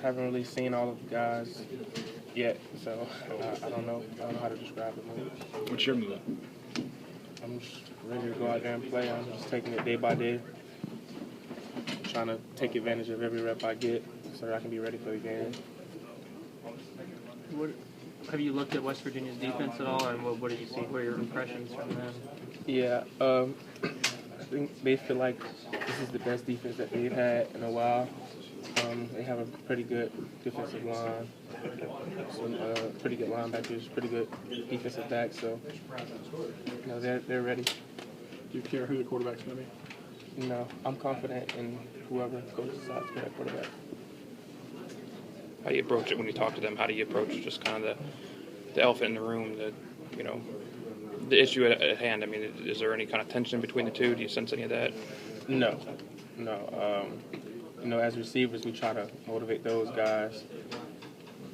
Haven't really seen all of the guys yet, so I don't know. I don't know how to describe it. What's your move? I'm just ready to go out there and play. I'm just taking it day by day, trying to take advantage of every rep I get so that I can be ready for the game. Have you looked at West Virginia's defense at all, or what did you see? What are your impressions from them? Yeah, I think they feel like this is the best defense that they've had in a while. They have a pretty good defensive line, some pretty good linebackers, pretty good defensive backs. So, they're ready. Do you care who the quarterback's going to be? No, I'm confident in whoever coach decides to be that quarterback. How do you approach it when you talk to them? How do you approach just kind of the elephant in the room, the issue at hand? I mean, is there any kind of tension between the two? Do you sense any of that? No. As receivers, we try to motivate those guys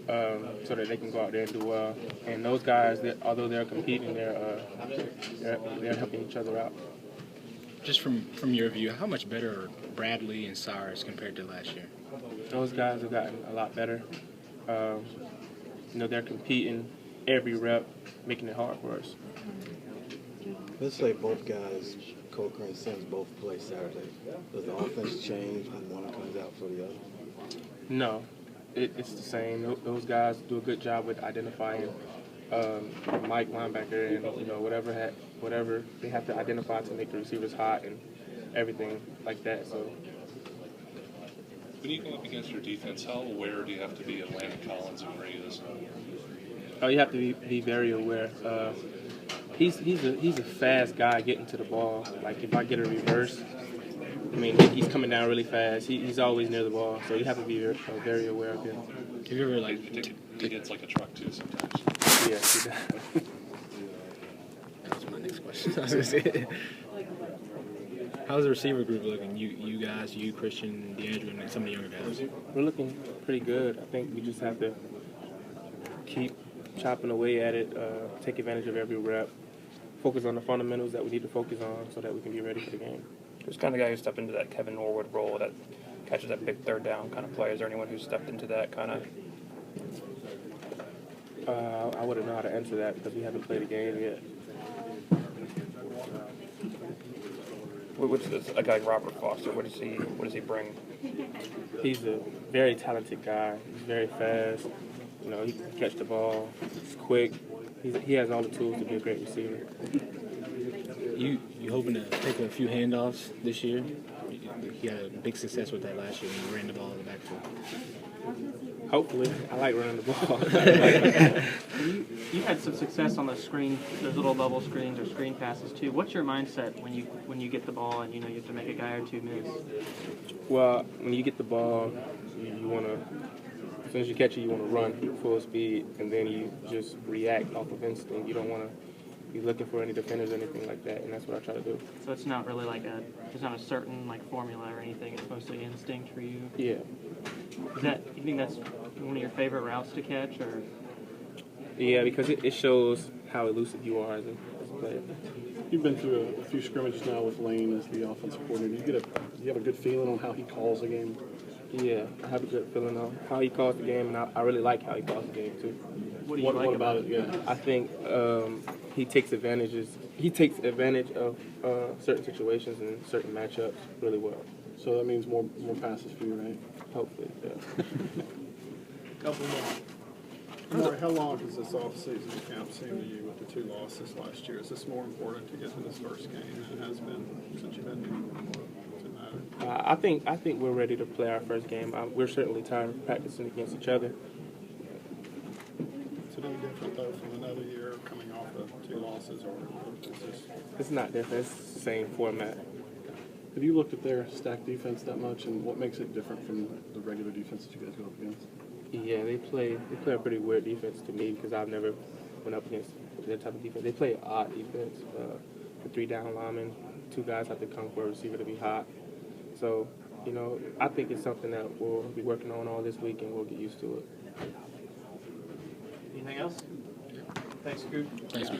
so that they can go out there and do well. And those guys, although they're competing, they're helping each other out. Just from your view, how much better are Bradley and Cyrus compared to last year? Those guys have gotten a lot better. They're competing every rep, making it hard for us. Let's say both guys, Coker and Sims, both play Saturday. Does the offense change when one comes out for the other? No, it's the same. Those guys do a good job with identifying Mike linebacker and whatever they have to identify to make the receivers hot and everything like that. So. When you go up against your defense, how aware do you have to be of Landon Collins and where he is? Oh, you have to be very aware. He's a fast guy getting to the ball. Like if I get a reverse, I mean he's coming down really fast. He's always near the ball, so you have to be very aware of him. Have you ever He gets like a truck too sometimes. Yeah, he does. That was my next question. How's the receiver group looking? You guys, Christian, DeAndre, and some of the younger guys. We're looking pretty good. I think we just have to keep chopping away at it, take advantage of every rep, focus on the fundamentals that we need to focus on so that we can be ready for the game. Who's kind of the guy who stepped into that Kevin Norwood role that catches that big third down kind of play? Is there anyone who stepped into that kind of? I wouldn't know how to answer that because we haven't played a game yet. What's a guy like Robert Foster? What does he bring? He's a very talented guy. He's very fast. He can catch the ball. He's quick. He has all the tools to be a great receiver. You hoping to take a few handoffs this year? He had a big success with that last year when he ran the ball in the backfield. Hopefully. I like running the ball. You had some success on those little bubble screens or screen passes too. What's your mindset when you get the ball and you have to make a guy or two miss? Well, when you get the ball, you want to. As soon as you catch it, you want to run full speed, and then you just react off of instinct. You don't want to be looking for any defenders or anything like that, and that's what I try to do. So it's not really there's not a certain formula or anything. It's mostly instinct for you. Yeah. You think that's one of your favorite routes to catch, or? Yeah, because it shows how elusive you are as a player. You've been through a few scrimmages now with Lane as the offensive coordinator. Do you have a good feeling on how he calls the game? Yeah, I have a good feeling on how he calls the game, and I really like how he calls the game too. What do you like about it? Yeah, I think he takes advantage of certain situations and certain matchups really well. So that means more passes for you, right? Hopefully, yeah. Couple more. Amari, how long does this offseason camp seem to you with the two losses last year? Is this more important to get to this first game than it has been since you've been here? I think we're ready to play our first game. We're certainly tired of practicing against each other. Is it any different though from another year coming off of two losses, or is this? It's not different. It's the same format. Have you looked at their stacked defense that much, and what makes it different from the regular defense that you guys go up against? Yeah, they play a pretty weird defense to me because I've never went up against that type of defense. They play odd defense. The 3 down linemen, 2 guys have to come for a receiver to be hot. So, I think it's something that we'll be working on all this week and we'll get used to it. Anything else? Thanks, Scoot. Thanks.